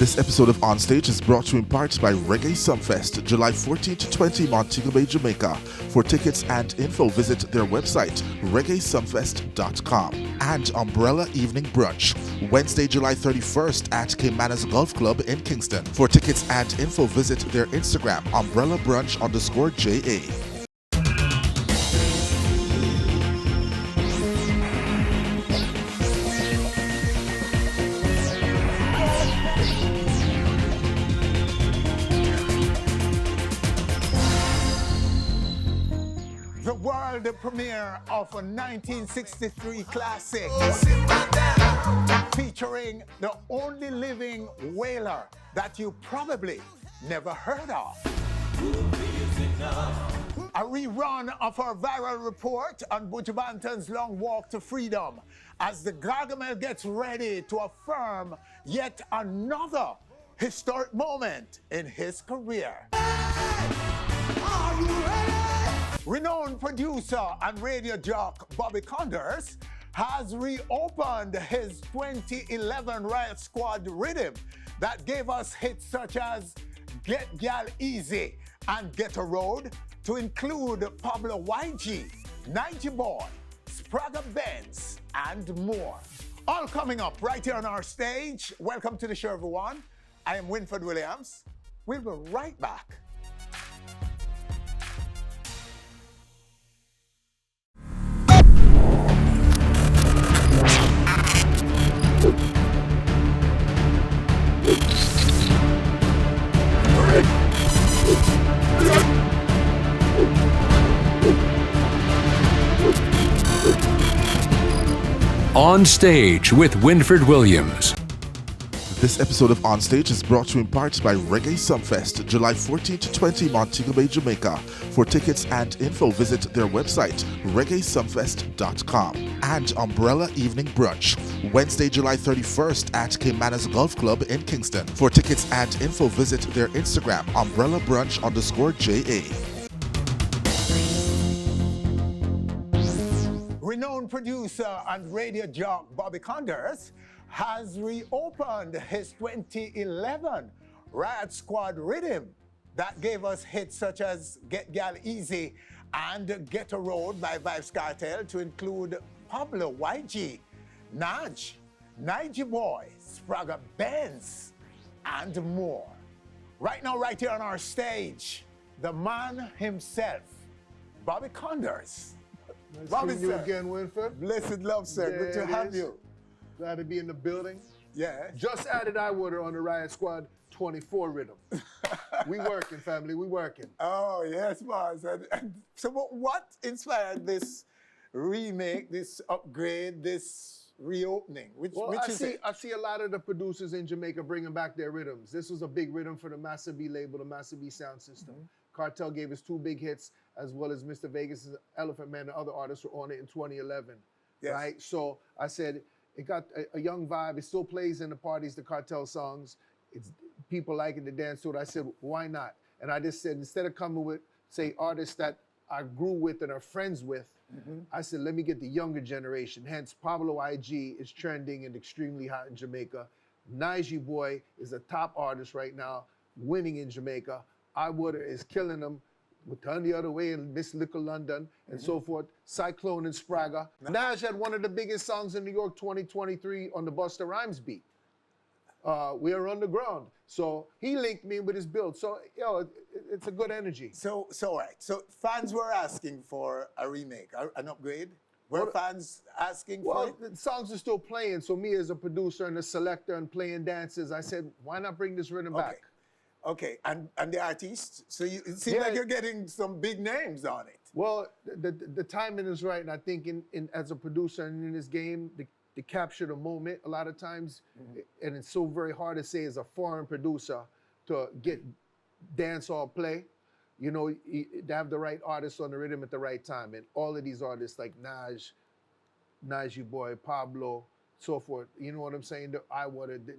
This episode of On Stage is brought to you in part by Reggae Sumfest, July 14 to 20, Montego Bay, Jamaica. For tickets and info, visit their website, reggaesumfest.com. And Umbrella Evening Brunch, Wednesday, July 31st at Caymanas Golf Club in Kingston. For tickets and info, visit their Instagram, umbrellabrunch_JA. The premiere of a 1963 classic featuring the only living Wailer that you probably never heard of. A rerun of our viral report on Buju Banton's long walk to freedom as the Gargamel gets ready to affirm yet another historic moment in his career. Are you ready? Renowned producer and radio jock Bobby Konders has reopened his 2011 Riot Squad Riddim that gave us hits such as Get Gal Easy and Get a Road, to include Pablo YG, Nige Boy, Spragga Benz, and more. All coming up right here on our stage. Welcome to the show, everyone. I am Winford Williams. We'll be right back. On Stage with Winford Williams. This episode of On Stage is brought to you in part by Reggae Sumfest, July 14 to 20, Montego Bay, Jamaica. For tickets and info, visit their website, reggaesumfest.com. And Umbrella Evening Brunch, Wednesday, July 31st at Caymanas Golf Club in Kingston. For tickets and info, visit their Instagram, umbrellabrunch_JA. Renowned producer and radio jock Bobby Konders has reopened his 2011 Riot Squad Riddim that gave us hits such as Get Gal Easy and Get a Road by Vybz Kartel, to include Pablo YG, Nige Boy, Spragga Benz, and more. Right now, right here on our stage, the man himself, Bobby Konders. Nice Bobby, to see you again, Winford. Blessed love, sir. There Good to it have is. you. Glad to be in the building. Yeah. Just added Iwater on the Riot Squad 24 rhythm. We working, family. We working. Oh, yes, boss. And so what inspired this remake, this upgrade, this reopening? Which is it? I see a lot of the producers in Jamaica bringing back their rhythms. This was a big rhythm for the Master B label, the Master B sound system. Mm-hmm. Cartel gave us 2 big hits, as well as Mr. Vegas' Elephant Man and other artists were on it in 2011. Yes. Right? So I said, it got a young vibe. It still plays in the parties, the Cartel songs. It's people liking to dance to it. I said, why not? And I just said, instead of coming with, say, artists that I grew with and are friends with, I said, let me get the younger generation. Hence, Pablo IG is trending and extremely hot in Jamaica. Nige Boy is a top artist right now, winning in Jamaica. Iwater is killing them with Turn the Other Way and Miss Little London and so forth. Cyclone and Spragga. Nige had one of the biggest songs in New York 2023 on the Busta Rhymes beat. We Are Underground. So he linked me with his build. So, it's a good energy. So all right. So fans were asking for a remake, an upgrade. Were fans asking for it? Well, the songs are still playing. So me as a producer and a selector and playing dances, I said, why not bring this rhythm back? Okay, and the artists? So it seems like you're getting some big names on it. Well, the timing is right, and I think in as a producer and in this game, to capture the moment a lot of times, and it's so very hard to say as a foreign producer to get dancehall play, to have the right artists on the rhythm at the right time. And all of these artists like Nige Boy, Pablo, so forth. You know what I'm saying?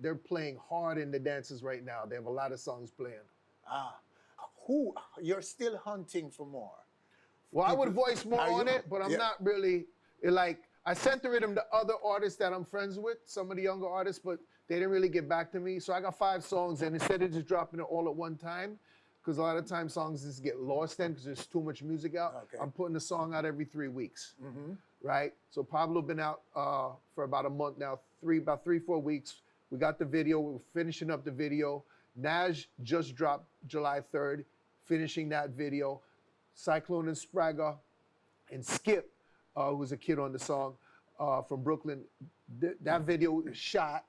They're playing hard in the dances right now. They have a lot of songs playing. Who you're still hunting for more? Well, I would voice more on it, but I'm not really like. I sent the rhythm to other artists that I'm friends with, some of the younger artists, but they didn't really get back to me. So I got 5 songs, and instead of just dropping it all at one time, because a lot of times songs just get lost then because there's too much music out, Okay. I'm putting a song out every 3 weeks, right? So Pablo been out for about a month now, about 3-4 weeks. We got the video, we're finishing up the video. Naj just dropped July 3rd, finishing that video. Cyclone and Spraga and Skip, who's a kid on the song from Brooklyn, that video is shot.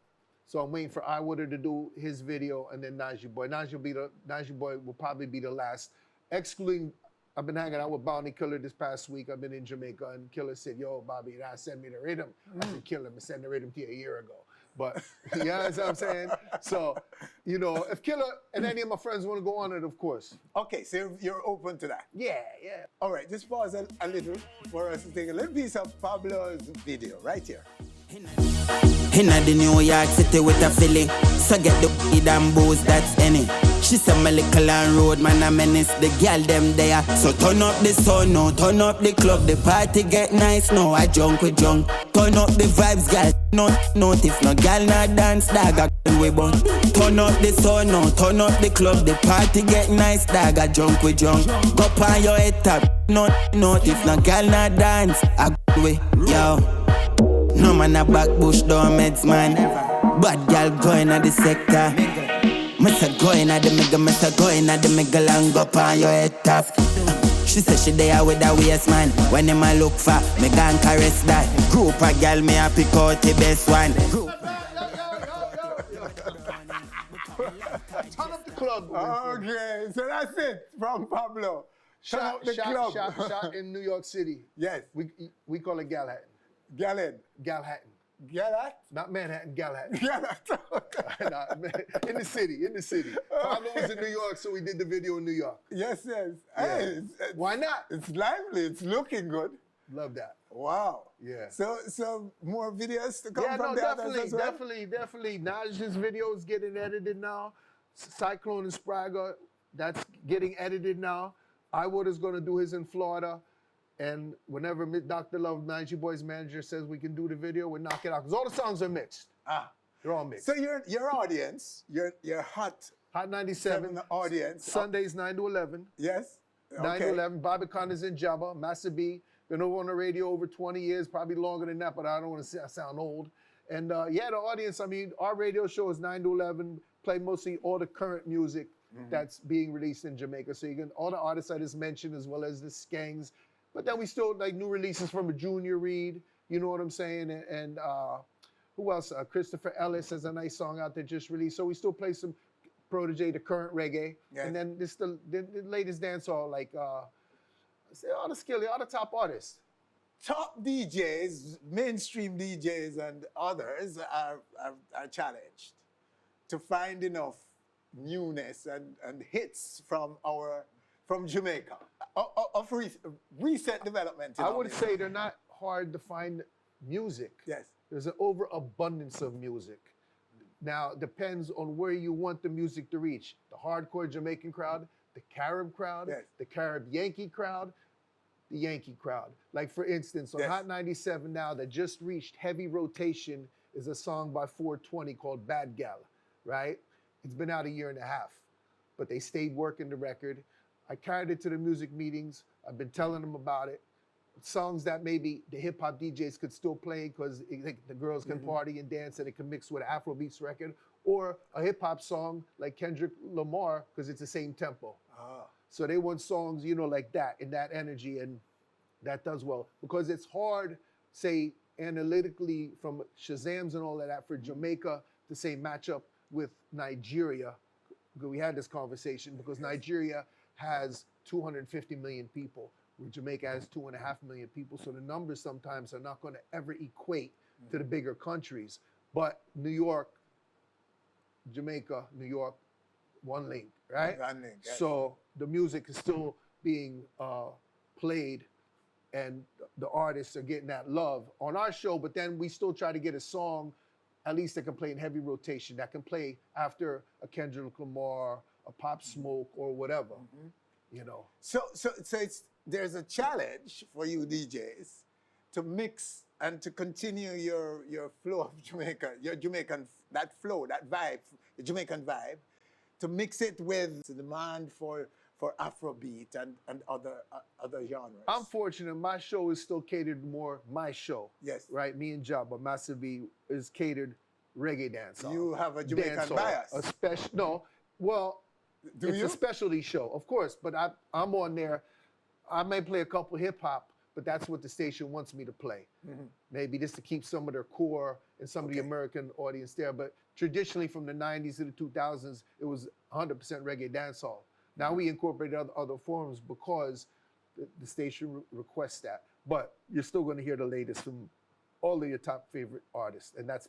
So I'm waiting for Iwater to do his video, and then Najee Boy. Najee Boy will probably be the last. Excluding, I've been hanging out with Bounty Killer this past week. I've been in Jamaica, and Killer said, "Yo, Bobby, send me the rhythm." I said, "Killer, I sent the rhythm to you a year ago." But you know what I'm saying? So, you know, if Killer and any of my friends want to go on it, of course. Okay, so you're open to that. Yeah. All right, just pause a little for us to take a little piece of Pablo's video right here. Inna the New York City with a Philly, so get the weed and booze that's any. She said my little and road man a menace, the girl them there. So turn up the sound now, turn up the club, the party get nice now. I junk with junk, turn up the vibes, girl. No, if no girl not dance, dog a we bun. Turn up the sound now, turn up the club, the party get nice, dog a junk with junk. Go on your head top, no, if no girl not dance, I we yo. No man a back bush down meds man. Bad girl going at the sector. Mr. going at the mega, Mr. going at the mega long go on your head top. She said she there with a waist man. When them a look for, me gon' caress that. Group of girl me a pick out the best one. Turn up the club. Okay, so that's it from Pablo. Shot in New York City. Yes. We call it Galhattan. Galad. Galhattan. Galad? Not Manhattan, Galhattan. Galad. Nah, in the city. Pablo was in New York, so we did the video in New York. Yes. Yeah. Hey, Why not? it's lively. It's looking good. Love that. Wow. Yeah. So more videos to come Yeah, from no, the others as well? definitely. Naj's video is getting edited now. Cyclone and Spraga, that's getting edited now. Iwater's going to do his in Florida. And whenever Dr. Love, Najee Boy's manager, says we can do the video, we knock it out. Because all the songs are mixed. They're all mixed. So your audience, your hot Hot 97 7 audience. Sundays 9 to 11. Yes? 9 to 11. Bobby Konders in Jabba. Massa B. Been over on the radio over 20 years, probably longer than that, but I don't want to sound old. And the audience, I mean, our radio show is 9 to 11. Play mostly all the current music that's being released in Jamaica. So you can, all the artists I just mentioned, as well as the Skangs. But then we still like new releases from a Junior Reed, you know what I'm saying? And who else? Christopher Ellis has a nice song out there just released. So we still play some Protege, the current reggae. Yes. And then this the latest dancehall, like all the top artists. Top DJs, mainstream DJs and others are challenged to find enough newness and hits from Jamaica of recent development. I would say they're not hard to find music. Yes. There's an overabundance of music. Now, it depends on where you want the music to reach. The hardcore Jamaican crowd, the Carib crowd, Yes. the Carib Yankee crowd, the Yankee crowd. Like, for instance, on Yes. Hot 97 now that just reached heavy rotation is a song by 420 called Bad Gal, right? It's been out a year and a half, but they stayed working the record. I carried it to the music meetings. I've been telling them about it. Songs that maybe the hip hop DJs could still play because the girls can party and dance and it can mix with an Afrobeats record, or a hip hop song like Kendrick Lamar because it's the same tempo. So they want songs, you know, like that, in that energy, and that does well. Because it's hard, say, analytically from Shazams and all of that for Jamaica to say match up with Nigeria. We had this conversation because Nigeria has 250 million people, where Jamaica has 2.5 million people. So the numbers sometimes are not going to ever equate to the bigger countries. But New York, Jamaica, New York, one link, right? One link, yes. So the music is still being played and the artists are getting that love on our show, but then we still try to get a song at least that can play in heavy rotation, that can play after a Kendrick Lamar, a Pop Smoke, or whatever, you know. So there's a challenge for you DJs to mix And to continue your flow of Jamaica, your Jamaican, that flow, that vibe, the Jamaican vibe, to mix it with the demand for Afrobeat and other genres. I'm fortunate. My show is still catered more my show. Yes. Right. Me and Jabba Massive B is catered reggae dance. You have a Jamaican dancehall, bias. A special. No. Well, it's you? a specialty show, of course. But I'm on there. I may play a couple hip hop, but that's what the station wants me to play. Mm-hmm. Maybe just to keep some of their core and some of the American audience there. But traditionally, from the 90s to the 2000s, it was 100% reggae dancehall. Now we incorporated other forms because the station requests that. But you're still going to hear the latest from all of your top favorite artists. And that's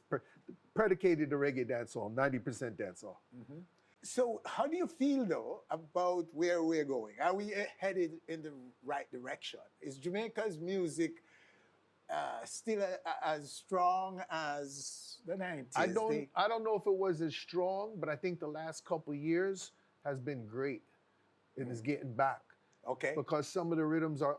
predicated to reggae dancehall, 90% dancehall. Mm-hmm. So how do you feel, though, about where we're going? Are we headed in the right direction? Is Jamaica's music still as strong as the 90s? I don't know if it was as strong, but I think the last couple of years has been great. It is getting back. Okay. Because some of the rhythms are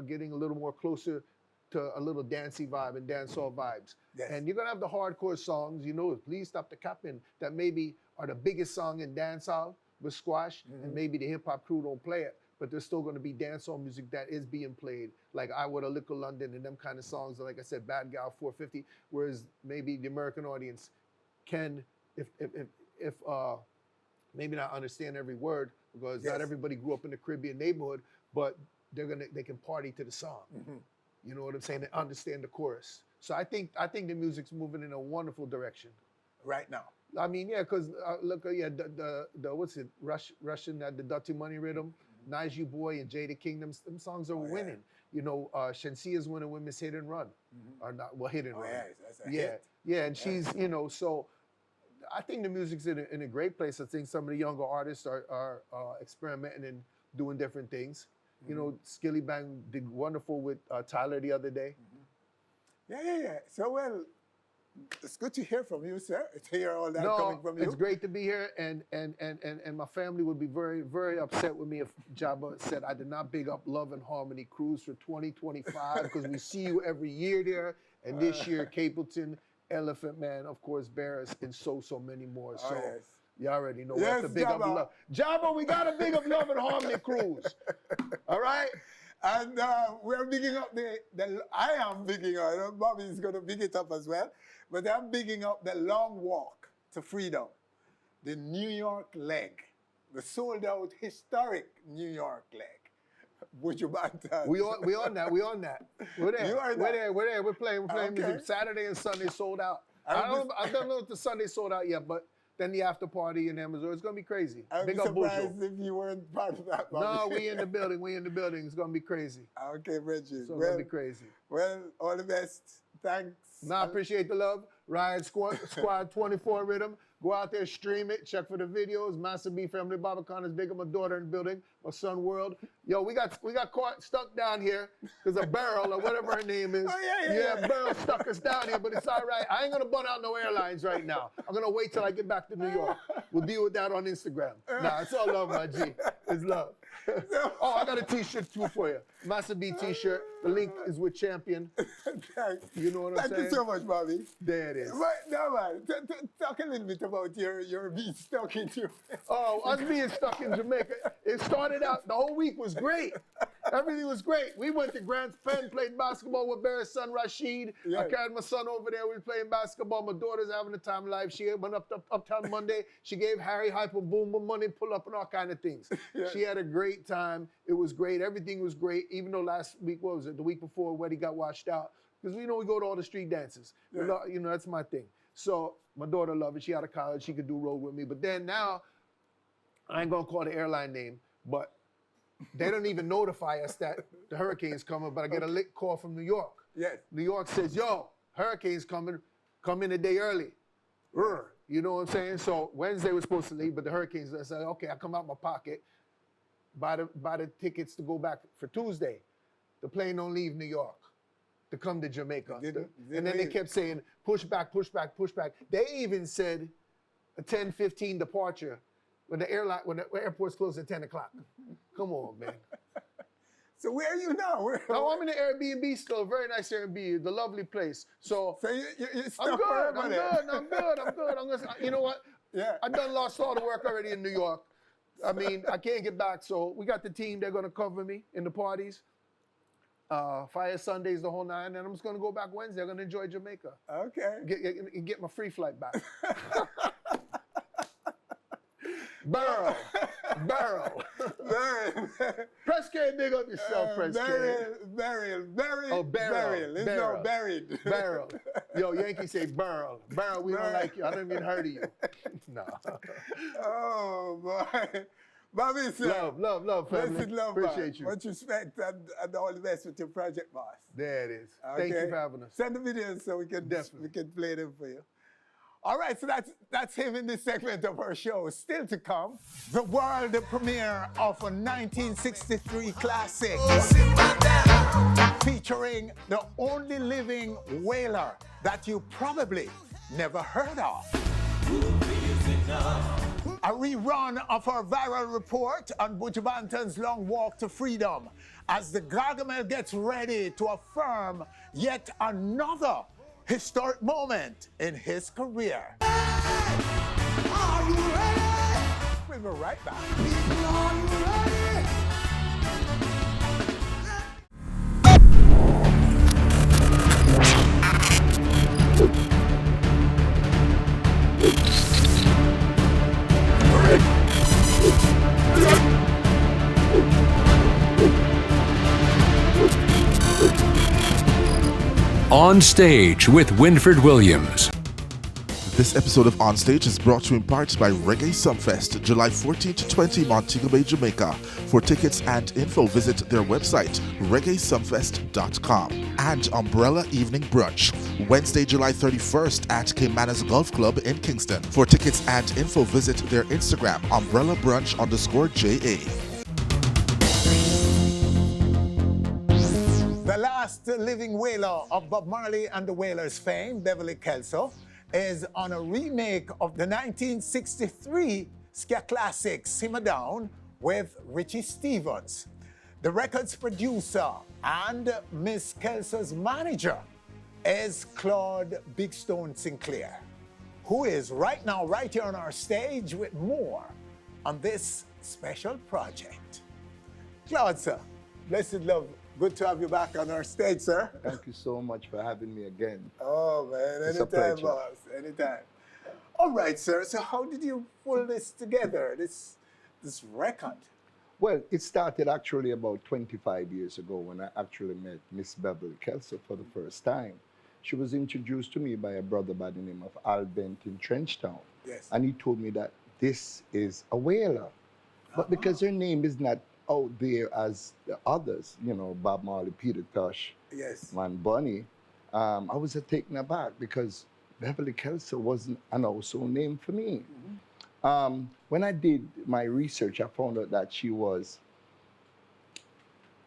getting a little more closer to a little dancey vibe and dancehall vibes. Yes. And you're gonna have the hardcore songs, Please Stop the Capping, that maybe are the biggest song in dancehall with squash, and maybe the hip hop crew don't play it, but there's still gonna be dancehall music that is being played, like I Woulda Little London and them kind of songs, like I said, Bad Gal 450, whereas maybe the American audience can, if maybe not understand every word, because not everybody grew up in the Caribbean neighborhood, but they can party to the song. Mm-hmm. You know what I'm saying? They understand the chorus. So I think the music's moving in a wonderful direction right now. I mean, yeah, because look, the what's it? Russian the Dirty Money rhythm, Najee Boy and Jada Kingdom, them songs are winning. Shensia's winning with Miss Hit and Run, or not? Well, Hit and Run. That's a hit. Yeah, and she's so. I think the music's in a great place. I think some of the younger artists are experimenting and doing different things. Skilly Bang did wonderful with Tyler the other day. Yeah. So, well, it's good to hear from you, sir. To hear all that coming from you. It's great to be here, and my family would be very, very upset with me if Jabba said I did not big up Love and Harmony Cruise for 2025, because we see you every year there, and this year Capleton, Elephant Man, of course, Barris, and so many more. So you already know what to big up love. Jabba, we got to big up Love and Harmony Cruise. All right? And we're bigging up I am bigging up, I know Bobby's going to big it up as well, but I'm bigging up the long walk to freedom, the New York leg, the sold out historic New York leg. Buju Banton. We on that. We're there. You are there. We're there. We're playing music. Saturday and Sunday sold out. I don't know if the Sunday sold out yet, but then the after party in Amazon, it's gonna be crazy. I'd be surprised if you weren't part of that. No, we in the building. It's gonna be crazy. Okay, Reggie. It's gonna be crazy. Well, all the best. Thanks. I appreciate the love. Riot Squad 24 Riddim. Go out there, stream it, check for the videos. Massive B Family, Baba Konders, big up my daughter in the building, my son World. Yo, we got caught stuck down here because a barrel or whatever her name is. Oh, yeah. Barrel stuck us down here, but it's all right. I ain't gonna bun out no airlines right now. I'm gonna wait till I get back to New York. We'll deal with that on Instagram. Nah, it's all love, my G. It's love. Oh, I got a t-shirt too for you. Massive B t-shirt. The link is with Champion. Thanks. You know what I'm saying? Thank you so much, Bobby. There it is. But no, man. Talk a little bit about your being stuck in Jamaica. Oh, us being stuck in Jamaica. It started out, the whole week was great. Everything was great. We went to Grants Penn, played basketball with Barry's son, Rashid. Yeah. I carried my son over there. We were playing basketball. My daughter's having a time of life. She went up to Uptown Monday. She gave Harry Hyper Boom money, pull up, and all kind of things. Yeah. She had a great time. It was great. Everything was great, even though last week, what was it, the week before, Weddy got washed out. Because we go to all the street dances. Yeah. That's my thing. So my daughter loved it. She out of college. She could do road with me. But then now, I ain't going to call the airline name, but they don't even notify us that the hurricane's coming, but I get a lit call from New York. Yes. New York says, yo, hurricane's coming, come in a day early. You know what I'm saying? So Wednesday was supposed to leave, but the hurricanes, I said, okay, I come out my pocket, buy the tickets to go back for Tuesday. The plane don't leave New York to come to Jamaica. And then they kept saying, push back. They even said a 10:15 departure when the airport's closed at 10 o'clock. Come on, man. So where are you now? Now I'm in the Airbnb still, very nice Airbnb, the lovely place. So you're stuck I'm good, forever I'm there. good, I'm good, I'm good. I'm gonna, you know what? Yeah. I've done lost all the work already in New York. I mean, I can't get back, so we got the team, they're gonna cover me in the parties. Fire Sundays, the whole nine, and I'm just gonna go back Wednesday. I'm gonna enjoy Jamaica. Okay. Get my free flight back. Barrel. Press K, big up yourself, Press K. Burial. Oh, barrel. It's no buried. Barrel. Yo, Yankee say barrel. Barrel, we don't like you. I don't even heard of you. No. Oh, boy. Bobby, sir. Love, family. Blessed love, Appreciate you. Much respect and all the best with your project, boss. There it is. Okay. Thank you for having us. Send the videos so we can play them for you. All right, so that's him in this segment of our show. Still to come, the world premiere of a 1963 classic featuring the only living Wailer that you probably never heard of. A rerun of our viral report on Buju Banton's long walk to freedom as the Gargamel gets ready to affirm yet another historic moment in his career. Are you ready? We'll be right back. Are you ready? On Stage with Winfred Williams. This episode of On Stage is brought to you in part by Reggae Sumfest, July 14 to 20, Montego Bay, Jamaica. For tickets and info, visit their website, reggaesumfest.com. And Umbrella Evening Brunch, Wednesday, July 31st at Caymanas Golf Club in Kingston. For tickets and info, visit their Instagram, umbrellabrunch_JA. The last living Wailer of Bob Marley and the Wailers fame, Beverly Kelso, is on a remake of the 1963 ska classic Simmer Down with Richie Stephens. The record's producer and Miss Kelso's manager is Claude Big Stone Sinclair, who is right now right here on our stage with more on this special project. Claude, sir, blessed love. Good to have you back on our stage, sir. Thank you so much for having me again. Oh, man, It's a anytime, pleasure. boss, anytime. All right, sir, so how did you pull this together, this record? Well, it started actually about 25 years ago when I actually met Miss Beverly Kelso for the first time. She was introduced to me by a brother by the name of Al Bent in Trenchtown. Yes. And he told me that this is a Wailer. But because her name is not out there as the others, you know, Bob Marley, Peter Tosh, Yes. Man Bunny, I was taken aback because Beverly Kelso wasn't an household name for me. When I did my research, I found out that she was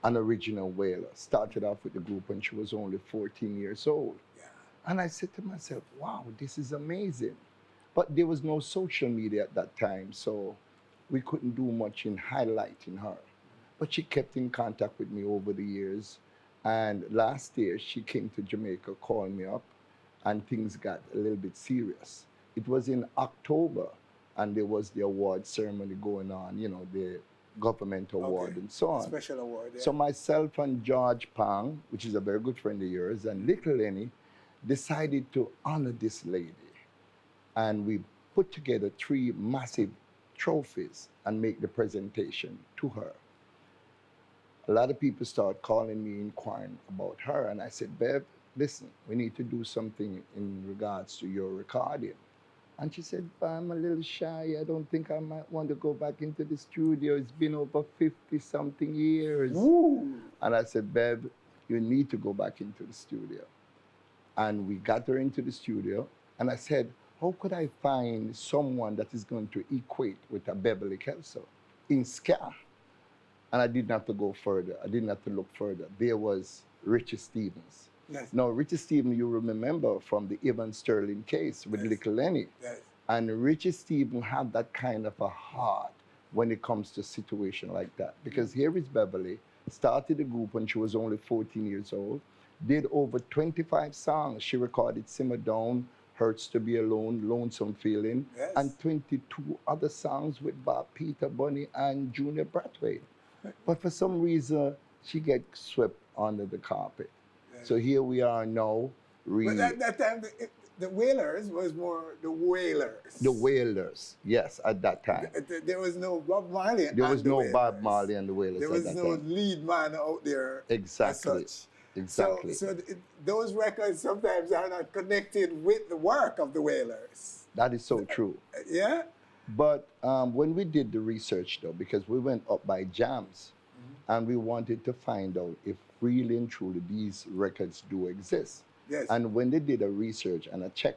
an original Wailer. Started off with the group when she was only 14 years old. Yeah. And I said to myself, wow, this is amazing. But there was no social media at that time, so we couldn't do much in highlighting her. But she kept in contact with me over the years. And last year, she came to Jamaica, called me up, and things got a little bit serious. It was in October, and there was the award ceremony going on, you know, the government award and so on. Special award, yeah. So myself and George Pang, which is a very good friend of yours, and Little Lenny, decided to honor this lady. And we put together 3 massive trophies and make the presentation to her. A lot of people started calling me, inquiring about her, and I said, Bev, listen, we need to do something in regards to your recording. And she said, I'm a little shy. I don't think I might want to go back into the studio. It's been over 50-something years. Woo. And I said, Bev, you need to go back into the studio. And we got her into the studio, and I said, how could I find someone that is going to equate with a Beverly Kelso in ska? And I didn't have to go further. I didn't have to look further. There was Richie Stephens. Yes. Now, Richie Stephens, you remember from the Evan Sterling case with Little Lenny. Yes. And Richie Stephens had that kind of a heart when it comes to a situation like that. Because here is Beverly started the group when she was only 14 years old, did over 25 songs. She recorded Simmer Down, Hurts to Be Alone, Lonesome Feeling, Yes. and 22 other songs with Bob Peter, Bunny, and Junior Brathwaite. But for some reason, she gets swept under the carpet. So here we are now. But at that time, the Wailers was more the Wailers. The Wailers, yes, at that time. There was no Bob Marley. There was and the no Wailers. Bob Marley and the Wailers There at was that no time. lead man out there. Exactly. As such. Exactly. So those records sometimes are not connected with the work of the Wailers. That is so true. Yeah? But when we did the research, though, because we went up by jams, and we wanted to find out if really and truly these records do exist. Yes. And when they did a research and a check,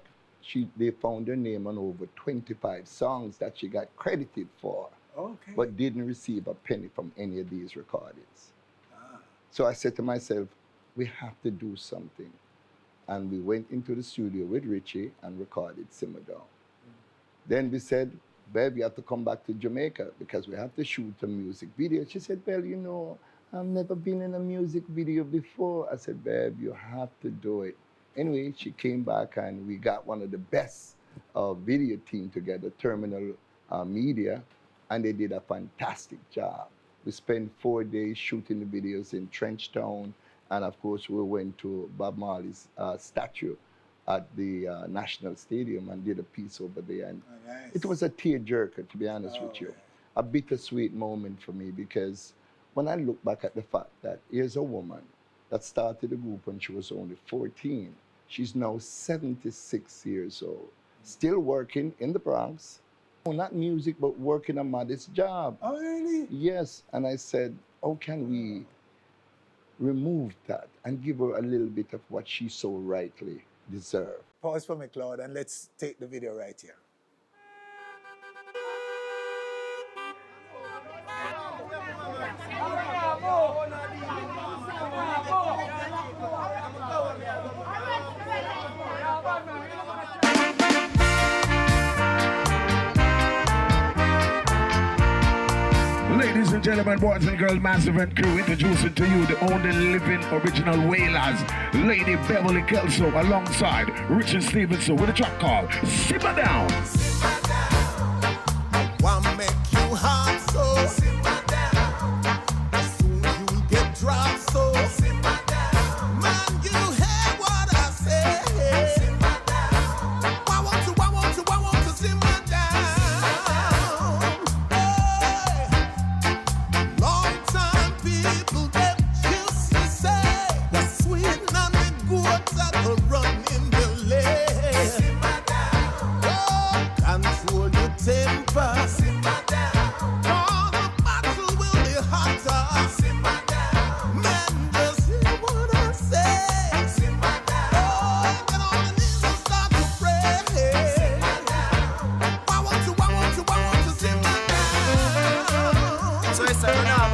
they found her name on over 25 songs that she got credited for, Okay. but didn't receive a penny from any of these recordings. So I said to myself, we have to do something. And we went into the studio with Richie and recorded Simmer Down. Then we said, babe, you have to come back to Jamaica because we have to shoot a music video. She said, well, you know, I've never been in a music video before. I said, babe, you have to do it. Anyway, she came back and we got one of the best video team together, Terminal Media, and they did a fantastic job. We spent 4 days shooting the videos in Trenchtown, and of course we went to Bob Marley's statue at the National Stadium and did a piece over there. And nice. it was a tearjerker, to be honest with you. A bittersweet moment for me because when I look back at the fact that here's a woman that started the group when she was only 14. She's now 76 years old, still working in the Bronx. Not music, but working a modest job. Oh, really? Yes, and I said, how can we remove that and give her a little bit of what she so rightly deserves? Pause for me, Claude, and let's take the video right here. Ladies and gentlemen, boys and girls, massive and crew, introducing to you the only living original Wailers, Lady Beverly Kelso, alongside Richard Stevenson with a track called Simmer Down. Simmer down. Wanna make you hot, so simmer down. Soon you'll get dropped, so simmer down. Man, you hear what I say? Simmer down. I want to simmer down. Hey. Long time people them used to say the sweet and the goats that are running the lane. Simmer down. Oh, control your temper. Simmer down. Oh, the battle will be hotter. Simmer down. Men just hear what I say. Simmer down. Oh, get on the knees and start to pray. Simmer down. I want to simmer down. So it's a now.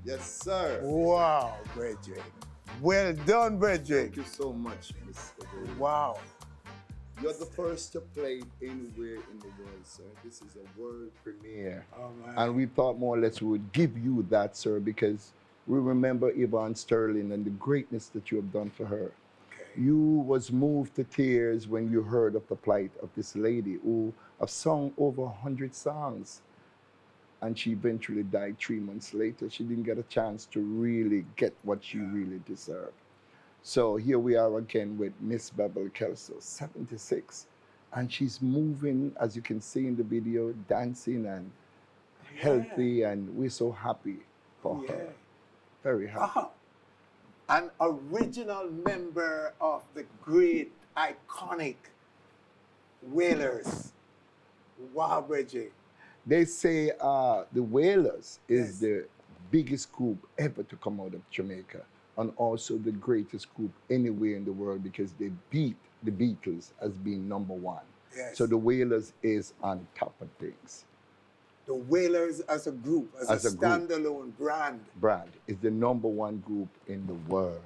Yes, sir. Wow, Bridget. Well done, Bridget. Thank you so much, Mr. Williams. Wow. You're the first to play it anywhere in the world, sir. This is a world premiere. Oh, man. And we thought more or less we would give you that, sir, because we remember Yvonne Sterling and the greatness that you have done for her. Okay. You was moved to tears when you heard of the plight of this lady who have sung over 100 songs. And she eventually died 3 months later. She didn't get a chance to really get what she really deserved. So here we are again with Miss Beverly Kelso, 76. And she's moving, as you can see in the video, dancing and healthy, and we're so happy for her. Very happy. An original member of the great, iconic Wailers. Wow, Bridget. They say the Wailers is the biggest group ever to come out of Jamaica, and also the greatest group anywhere in the world because they beat the Beatles as being #1. Yes. So the Wailers is on top of things. The Wailers as a group, as a standalone brand. Brand is the #1 group in the world.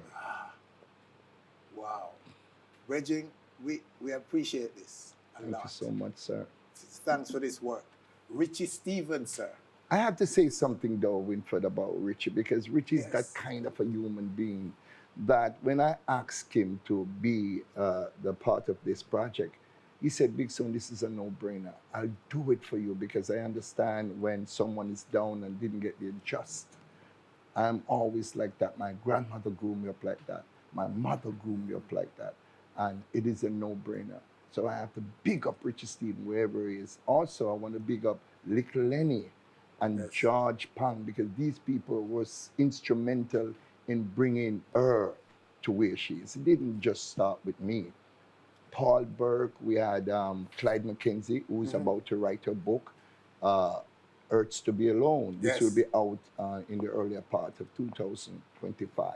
Wow. Bridget, we appreciate this a Thank lot. you so much, sir. Thanks for this work. Richie Stevens, sir. I have to say something though, Winfred, about Richie, because Richie is that kind of a human being that when I asked him to be the part of this project, he said, Big Son, this is a no-brainer. I'll do it for you because I understand when someone is down and didn't get their just. I'm always like that. My grandmother grew me up like that. My mother grew me up like that. And it is a no-brainer. So I have to big up Richie Stephen wherever he is. Also, I want to big up Little Lenny and George Pang because these people was instrumental in bringing her to where she is. It didn't just start with me. Paul Burke, we had Clyde McKenzie, who's about to write a book, Urge to Be Alone. This will be out in the earlier part of 2025.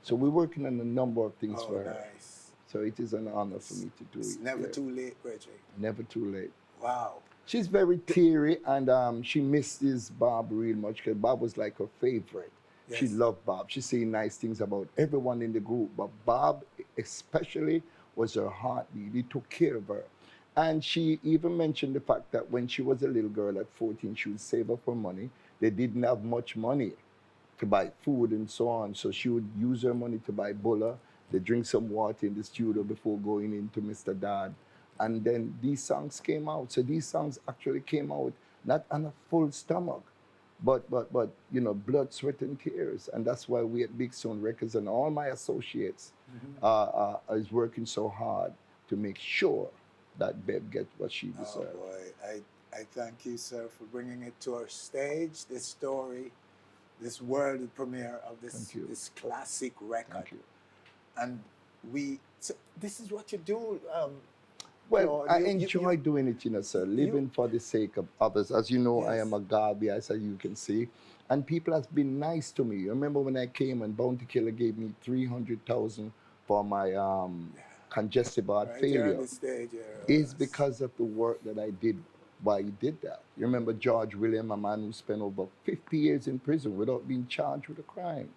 So we're working on a number of things for her. Nice. So it is an honor for me to do it. It's never too late, Bridget. Never too late. Wow. She's very teary, and she misses Bob real much because Bob was like her favorite. Yes. She loved Bob. She saying nice things about everyone in the group, but Bob especially was her heartbeat. He took care of her. And she even mentioned the fact that when she was a little girl at 14, she would save up her money. They didn't have much money to buy food and so on, so she would use her money to buy bulla. They drink some water in the studio before going into Mr. Dad. And then these songs came out. So these songs actually came out not on a full stomach, but you know, blood, sweat, and tears. And that's why we at Big Stone Records and all my associates is working so hard to make sure that Bev gets what she deserves. Oh boy, I thank you, sir, for bringing it to our stage, this story, this world premiere of this classic record. Thank you. And so this is what you do. Well, I enjoy doing it, you know, sir, living for the sake of others. As you know, I am a Garvey, as you can see. And people have been nice to me. You remember when I came and Bounty Killer gave me $300,000 for my congestive heart failure? It's because of the work that I did while he did that. You remember George William, a man who spent over 50 years in prison without being charged with a crime.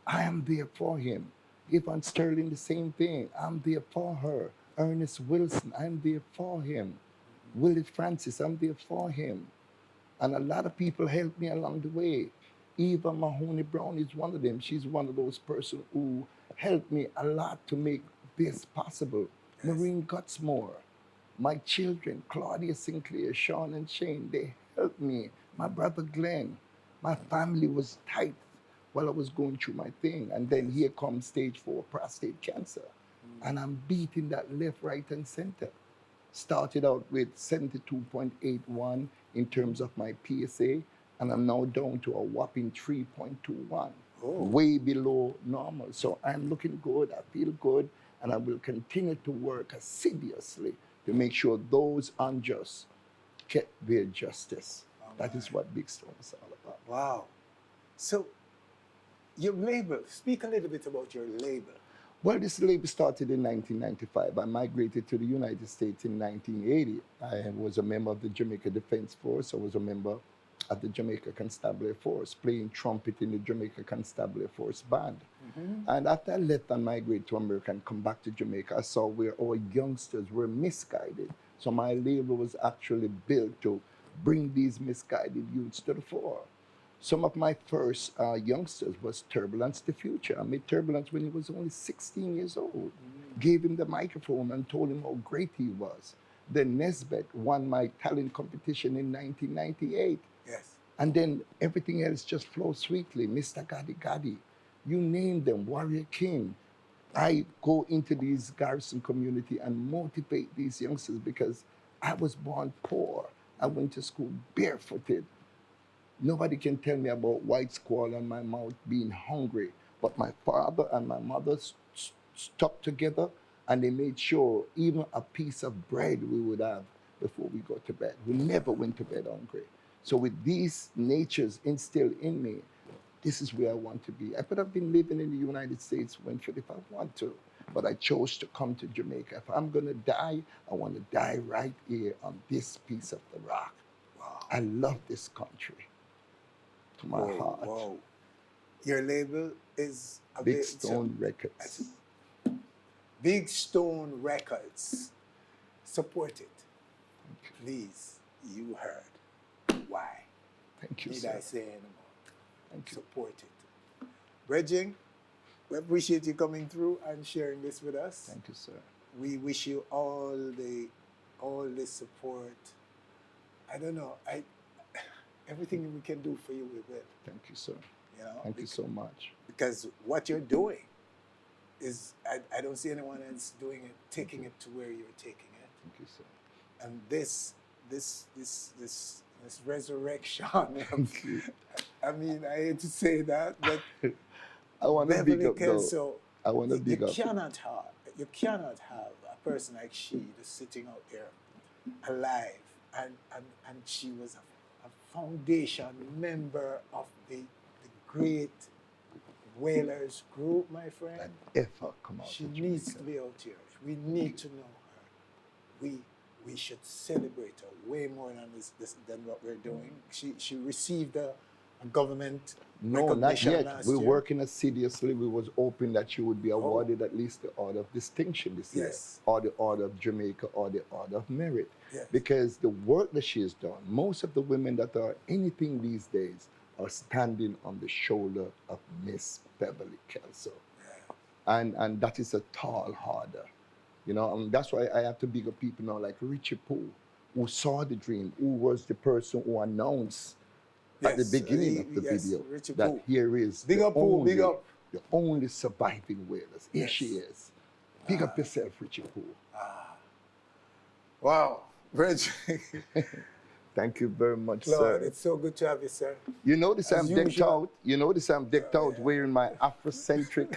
I am there for him. Yvonne Sterling, the same thing. I'm there for her. Ernest Wilson, I'm there for him. Willie Francis, I'm there for him. And a lot of people helped me along the way. Eva Mahoney Brown is one of them. She's one of those persons who helped me a lot to make this possible. Maureen Gutsmore, my children, Claudia Sinclair, Sean and Shane, they helped me. My brother Glenn, my family was tight while I was going through my thing. And then here comes stage 4 prostate cancer. And I'm beating that left, right, and center. Started out with 72.81 in terms of my PSA, and I'm now down to a whopping 3.21, way below normal. So I'm looking good, I feel good, and I will continue to work assiduously to make sure those unjust get their justice. That is what Big Stone is all about. Wow. So your label, speak a little bit about your label. Well, this label started in 1995. I migrated to the United States in 1980. I was a member of the Jamaica Defense Force. I was a member at the Jamaica Constabulary Force, playing trumpet in the Jamaica Constabulary Force band. And after I left and migrated to America and come back to Jamaica, I saw where our youngsters were misguided. So my label was actually built to bring these misguided youths to the fore. Some of my first youngsters was Turbulence the Future. I met Turbulence when he was only 16 years old. Gave him the microphone and told him how great he was. Then Nesbeth won my talent competition in 1998. Yes. And then everything else just flowed sweetly. Mr. Gaddy Gaddy, you name them, Warrior King. I go into these garrison community and motivate these youngsters because I was born poor. I went to school barefooted. Nobody can tell me about white squall on my mouth being hungry. But my father and my mother stuck together and they made sure even a piece of bread we would have before we go to bed. We never went to bed hungry. So with these natures instilled in me, this is where I want to be. I could have been living in the United States, Winfred, if I want to, but I chose to come to Jamaica. If I'm gonna die, I want to die right here on this piece of the rock. Wow. I love this country to my heart. Wow. Your label is Big Stone Records. Big Stone Records. Support it. Please, you heard why. Thank you, Need sir. I say anymore? Thank you. Support it. Reggie, we appreciate you coming through and sharing this with us. Thank you, sir. We wish you all the support. I don't know. Everything we can do for you, we will. Thank you, sir. You know, Thank you so much. because what you're doing is I don't see anyone else doing it, taking it to where you're taking it. Thank you, sir. And this resurrection. Thank you. I mean, I hate to say that, but I want to big Beverly up though. Kelso, I want to big up. you cannot have a person like she just sitting out there alive, and she was a foundation member of the great Wailers group, my friend. That effort come out. She of needs Jamaica. to be out here. We need to know her. We should celebrate her way more than what we're doing. She received a government No, not recognition yet. last We're year. working assiduously. We was hoping that she would be awarded at least the Order of Distinction this year, Yes. or the Order of Jamaica, or the Order of Merit. Yes. Because the work that she has done, most of the women that are anything these days are standing on the shoulder of Miss Beverly Kelso. And that is a tall order. You know, and that's why I have to big up people now like Richie Pooh, who saw the dream, who was the person who announced at the Yes, beginning of the yes, video Richie that Pooh. here is Big the up, Pooh, only, big up. the only surviving Wailers. Here Yes. she is. Big up yourself, Richie Pooh. Wow, Reggie. Thank you very much, Lord, sir. it's so good to have you, sir. You notice as I'm decked usual. out. You notice I'm decked out wearing my Afrocentric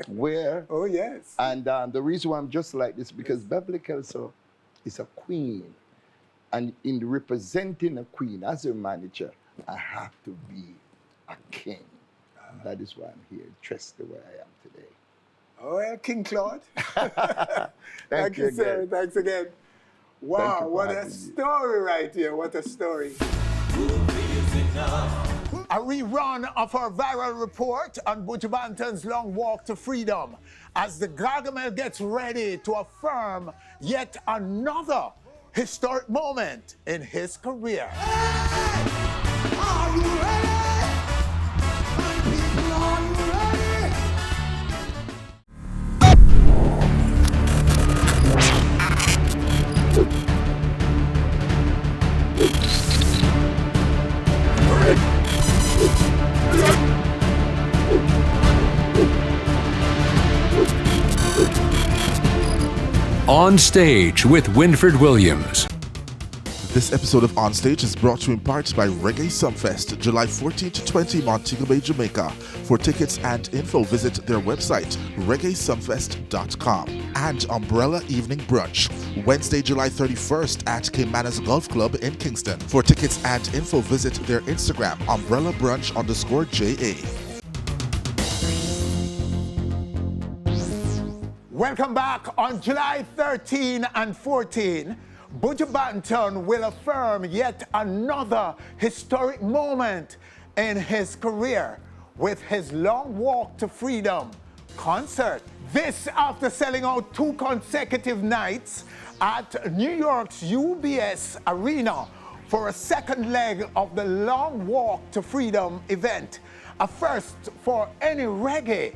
wear. Oh, yes. And the reason why I'm just like this because Beverly Kelso is a queen. And in representing a queen as a manager, I have to be a king. That is why I'm here, dressed the way I am today. Oh, well, King Claude. Thank you sir. again. Thanks again. Thank Wow, you for what a having me. story right here. What a story. A rerun of our viral report on Buju Banton's long walk to freedom as the Gargamel gets ready to affirm yet another historic moment in his career. Are you ready? My people, are you ready? On Stage with Winfred Williams. This episode of On Stage is brought to you in part by Reggae Sumfest, July 14 to 20, Montego Bay, Jamaica. For tickets and info, visit their website, reggaesumfest.com. And Umbrella Evening Brunch, Wednesday, July 31st at Caymanas Golf Club in Kingston. For tickets and info, visit their Instagram, umbrellabrunch_JA. Welcome back on July 13 and 14. Buju Banton will affirm yet another historic moment in his career with his Long Walk to Freedom concert. This after selling out 2 consecutive nights at New York's UBS Arena for a second leg of the Long Walk to Freedom event, a first for any reggae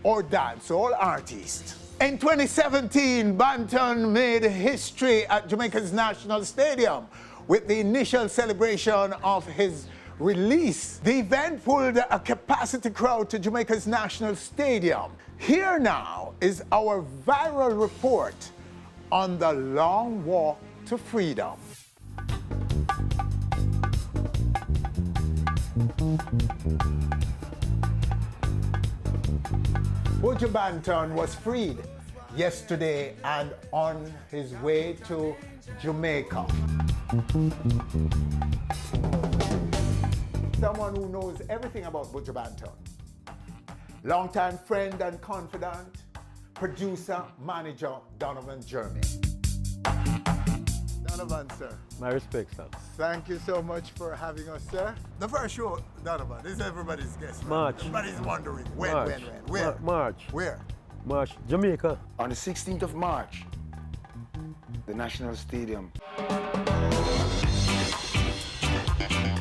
or dancehall artist. In 2017, Banton made history at Jamaica's National Stadium with the initial celebration of his release. The event pulled a capacity crowd to Jamaica's National Stadium. Here now is our viral report on the Long Walk to Freedom. Buju Banton was freed yesterday and on his way to Jamaica. Someone who knows everything about Buju Banton. Longtime friend and confidant, producer, manager, Donovan Jeremy. Donovan, sir. My respect, sir. Thank you so much for having us, sir. The first show, Donovan, this is everybody's guess. Right? March. Everybody's wondering when. Where? March. Where? March, Jamaica. On the 16th of March, the National Stadium.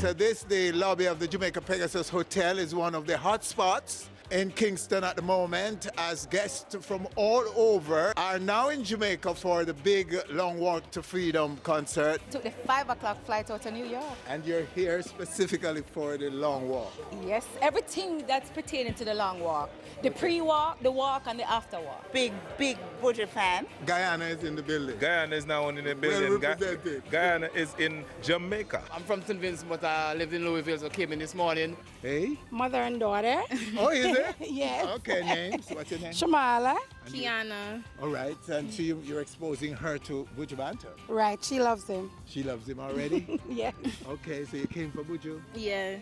To this, the lobby of the Jamaica Pegasus Hotel is one of the hot spots in Kingston at the moment, as guests from all over are now in Jamaica for the big Long Walk to Freedom concert. Took the 5 o'clock flight out to New York. And you're here specifically for the Long Walk. Yes, everything that's pertaining to the Long Walk. The pre-walk, the walk, and the after walk. Big Buju fan. Guyana is in the building. Guyana is now in the building. Well represented. Guyana is in Jamaica. I'm from St. Vincent, but I lived in Louisville, so came in this morning. Hey? Mother and daughter. Oh, is it? Yes. Okay, names. What's your name? Shamala. Kiana. All right, and so you're exposing her to Buju Banton. Right, she loves him. She loves him already? Yes. Okay, so you came for Buju? Yeah.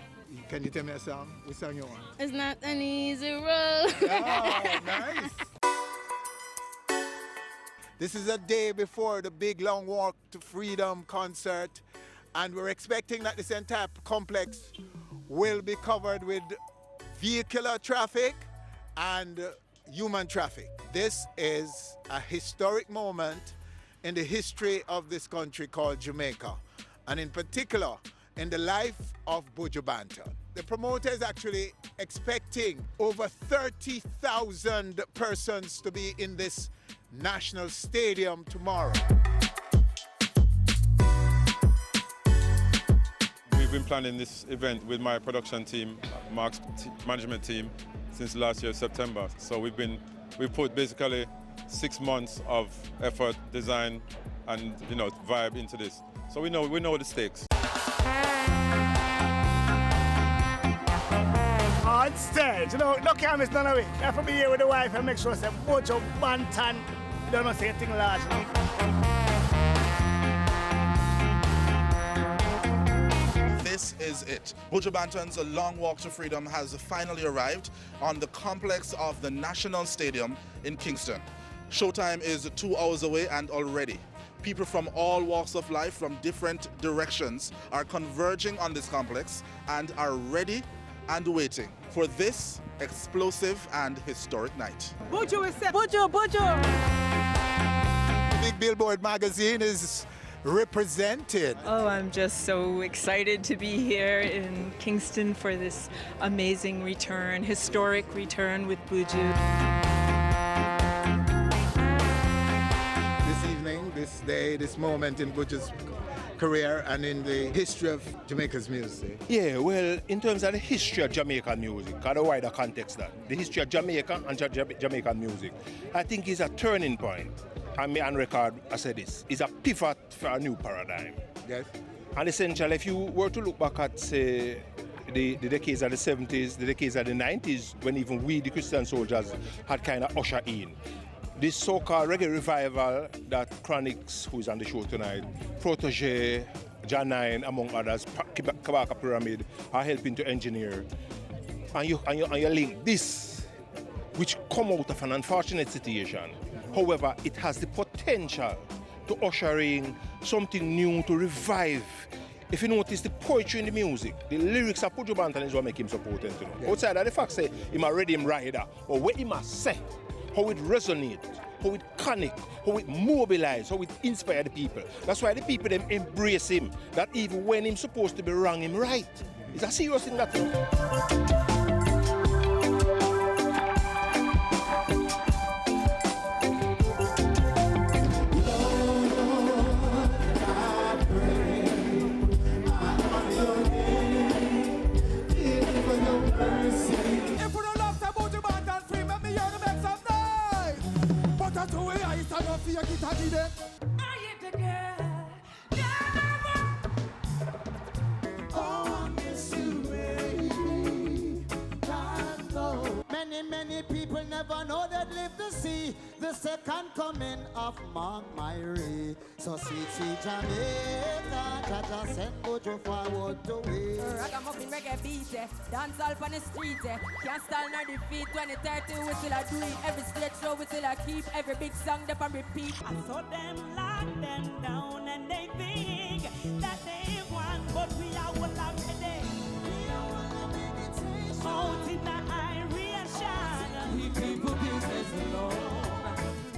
Can you tell me a song? Which song you want? It's not an easy road. Oh, nice. This is a day before the big Long Walk to Freedom concert, and we're expecting that this entire complex will be covered with vehicular traffic and human traffic. This is a historic moment in the history of this country called Jamaica, and in particular, in the life of Buju Banton. The promoter is actually expecting over 30,000 persons to be in this National Stadium tomorrow. We've been planning this event with my production team, Mark's management team, since last year, September. So we put basically 6 months of effort, design, and vibe into this. So we know the stakes. On stage, no cameras, none of it. You have to be here with the wife and make sure it's a Buju Banton. You don't know say anything large. This is it. Buju Banton's Long Walk to Freedom has finally arrived on the complex of the National Stadium in Kingston. Showtime is 2 hours away, and already people from all walks of life from different directions are converging on this complex and are ready and waiting for this explosive and historic night. Buju is set. Buju. Big Billboard magazine is represented. Oh, I'm just so excited to be here in Kingston for this amazing return, historic return with Buju. This evening, this day, this moment in Buju's career and in the history of Jamaica's music. Yeah, well, in terms of the history of Jamaican music, and the wider context that, the history of Jamaica and Jamaican music, I think is a turning point. And me on record, I said this, is a pivot for a new paradigm. Yes. And essentially, if you were to look back at, say, the decades of the 70s, the decades of the 90s, when even we, the Christian soldiers, had kind of ushered in this so-called reggae revival that Chronix, who's on the show tonight, Protege, John Nine, among others, Kabaka Pyramid, are helping to engineer. And you link this, which come out of an unfortunate situation. However, it has the potential to usher in something new, to revive. If you notice the poetry in the music, the lyrics of Buju Banton is what make him so potent. You know? Yeah. Outside of the fact say him a Riddim rider, or what he must say, how it resonate, how it connect, how it mobilize, how it inspire the people. That's why the people them embrace him. That even when him supposed to be wrong, him right. It's a serious thing that. Many people never know that live to see the second coming of Mark Myrie. So sweet Jamaica, Jaja send Buju forward to way. Ragamuffin reggae beat, dance all on the street, can't stand nor defeat. 2030 we still a do it, every stage show we still a keep, every big song they on repeat. I saw them lock them down and they think that they won, but we are one of today. Out in the Irish shine. Leave people business alone.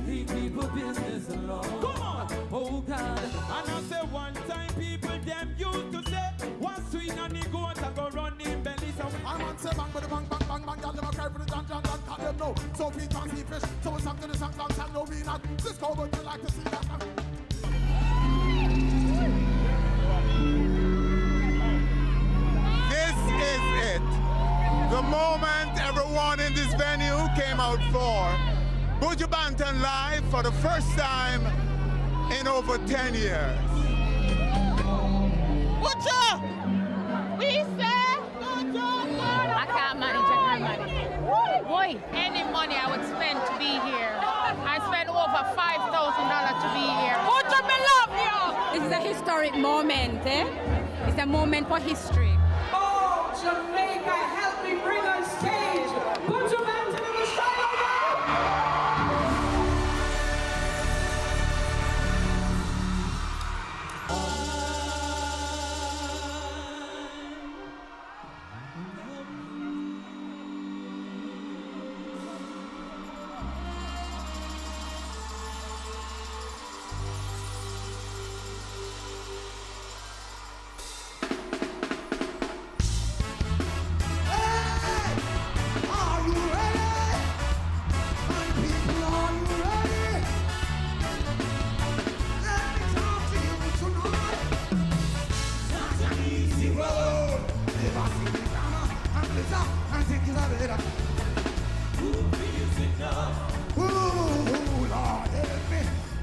Leave people business alone. Come on. Oh God. And I say one time people them used to say one swing and the goat and go run in belly. So I want to bang, bang, bang, bang, bang, bang, y'all never cry for the John, cut them no. So we can't see fish, so we sang to the song, long time, no we not. Cisco, but you like to see that. This is it. The moment everyone in this venue came out for. Buju Banton live for the first time in over 10 years. Buju! We say I can't manage. Boy, any money I would spend to be here. I spent over $5,000 to be here. Buju, me love you! This is a historic moment, eh? It's a moment for history. Oh, Jamaica, help me bring on stage Buju Banton in the China.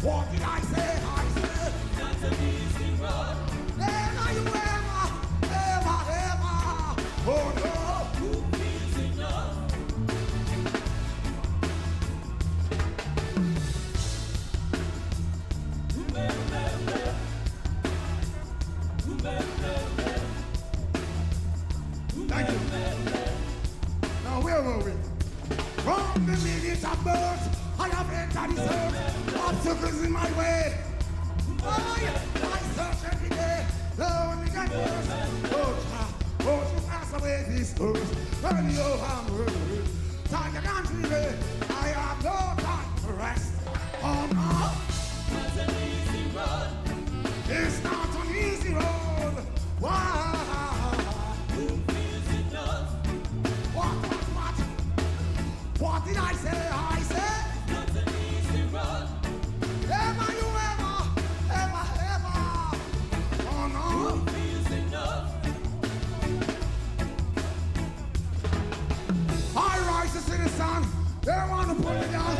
What did I say? I said that's an easy run. Never you ever. Oh no. Who feels enough? Thank you. Now where were we? From the minute of birth, I have entered this earth. Obstacles in my way. Oh yeah, I search every day. Though when we get worse, oh to pass away this earth. When you have words, tired and dreamy, I have no time to rest. Oh no, it's an easy road. It's not an easy road. Why? Who feels enough? What did I say? I said not an easy road. Ever you ever. Oh no. Who feels enough? I rise to see the sun. They want to put me down.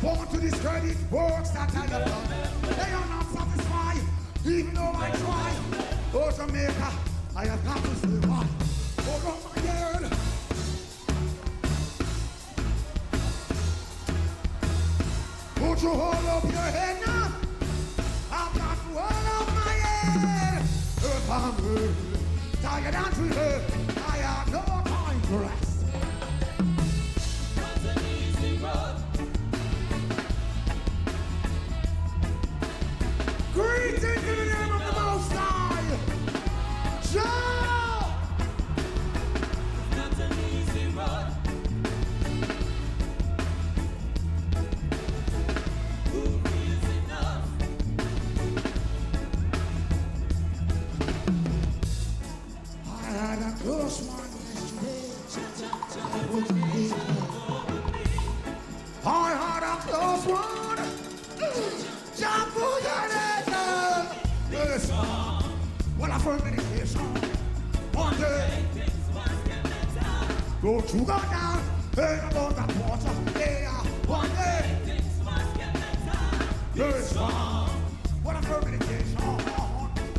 Want to discredit works that I have done. They are not satisfied, even though I try. Oh Jamaica, I have got to say why. Oh my girl. Put you hold up your head now. I've got to hold up my head. If I'm tired and treated, I have no time to rest. That's an easy road. a firm meditation. One day, don't you go down, ain't about that water. Yeah, one day, things must get better. You're strong. What a firm meditation.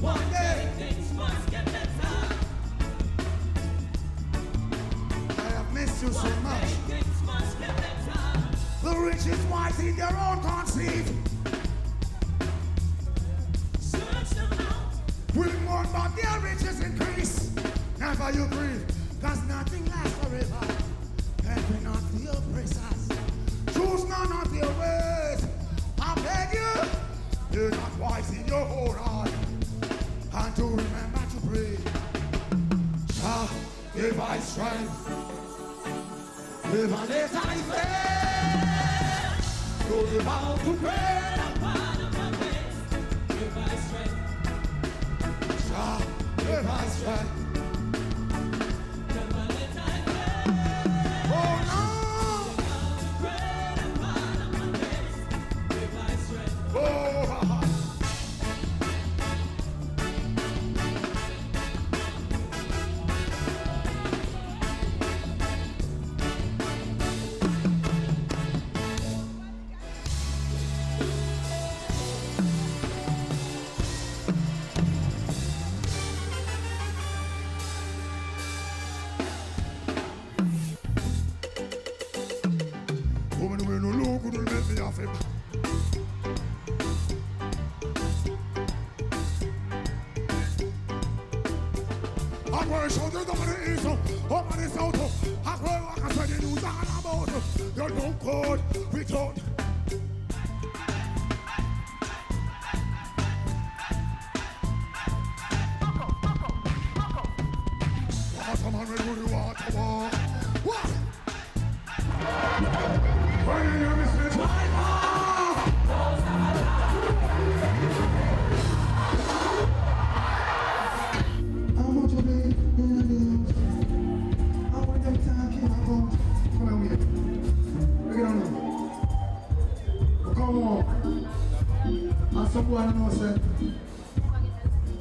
One day, things must get better. I have missed you so much. Things must get better. The rich is wise in their own conceit. Search them out. Will mourn, but their riches increase. Never you grieve, cause nothing lasts forever. Envy not the oppressors. Choose none of their ways. I beg you, you're not wise in your own heart. And to remember to pray. Jah, give I strength. Live and let I fail. So live out to pray. Give I strength. Jah, give I strength.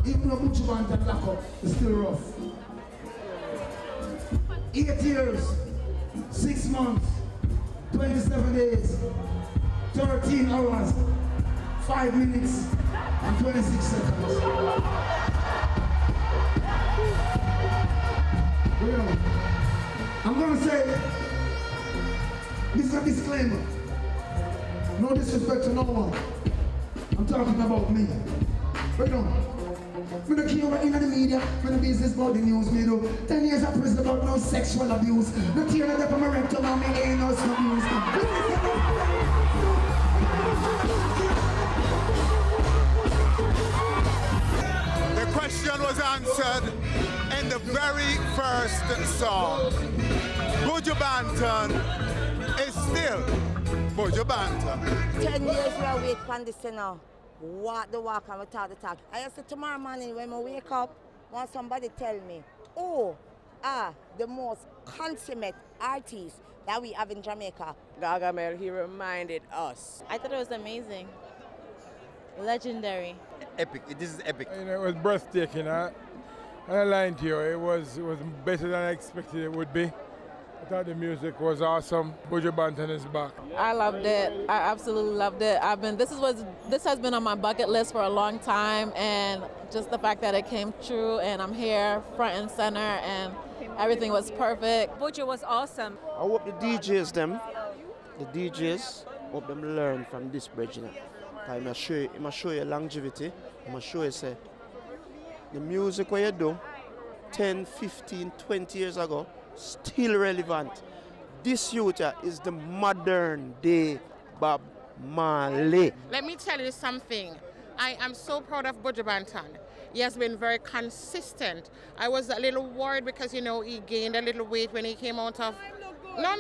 Even though Buju Banton lock up, it's still rough. 8 years, 6 months, 27 days, 13 hours, 5 minutes, and 26 seconds. I'm gonna say, this is a disclaimer. No disrespect to no one. I'm talking about me. Right now, we don't care about in the media, when the business about the news, me do. 10 years of prison about no sexual abuse. No tear the depth of my rectum and me ain't no abuse. The question was answered in the very first song. Buju Banton is still Buju Banton. 10 years we wait for this now. Walk the walk and we talk the talk. I said tomorrow morning when I wake up, want somebody tell me, the most consummate artist that we have in Jamaica. Gargamel, he reminded us. I thought it was amazing. Legendary. Epic. This is epic. You know, it was breathtaking. I'm not lying to you. It was better than I expected it would be. I thought the music was awesome. Buju Banton is back. I loved it. I absolutely loved it. This has been on my bucket list for a long time, and just the fact that it came true, and I'm here front and center, and everything was perfect. Buju was awesome. I hope the DJs hope them learn from this bridge. I'm going to show you longevity. I'm going to show you say the music what you do 10, 15, 20 years ago still relevant. This youth is the modern day Bob Marley. Let me tell you something. I am so proud of Buju Banton. He has been very consistent. I was a little worried because, he gained a little weight when he came out of... No.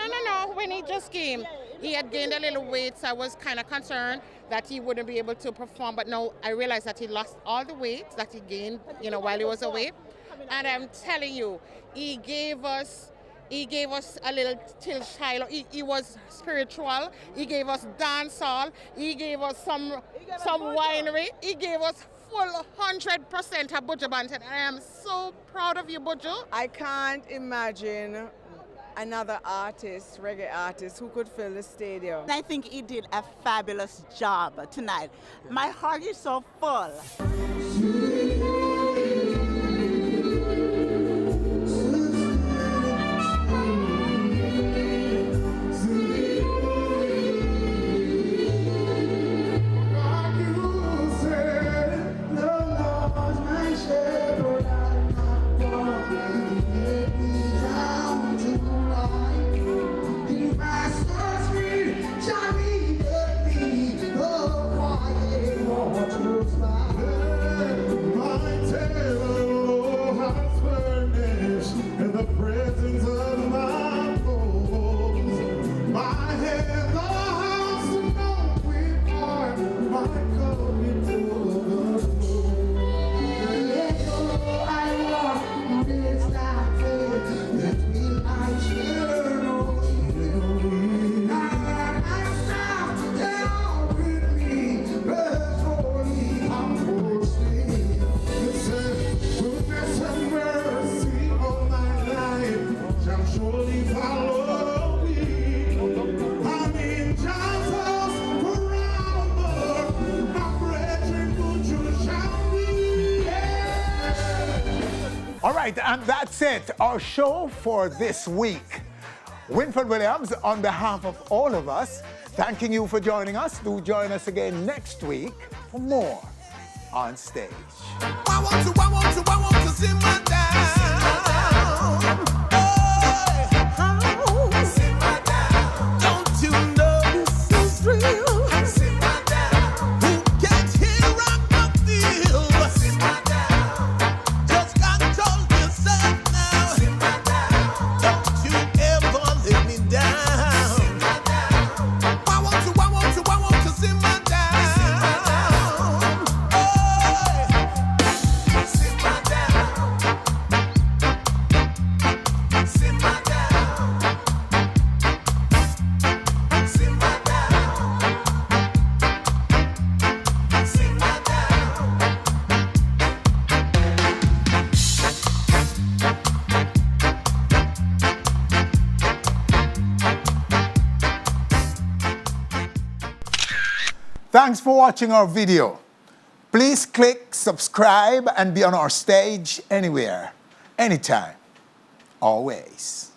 When he just came, he had gained a little weight, so I was kind of concerned that he wouldn't be able to perform. But now I realized that he lost all the weight that he gained, while he was away. And I'm telling you, he gave us He gave us a little till Shiloh. He was spiritual. He gave us dancehall. He gave us some winery. He gave us full 100% of Buju Banton. I am so proud of you, Buju. I can't imagine another artist, reggae artist, who could fill the stadium. I think he did a fabulous job tonight. My heart is so full. All right, and that's it. Our show for this week. Winford Williams, on behalf of all of us, thanking you for joining us. Do join us again next week for more On Stage. I want to simmer down. Simmer down. Don't you know this is real? Simmer down. Who can't hear I feel? Simmer down. Just control yourself now. Simmer down. Don't you ever let me down. Simmer down. I want to simmer down. Simmer down. Simmer down. Simmer down. Simmer down. Thanks for watching our video. Please click subscribe and be on our stage anywhere, anytime, always.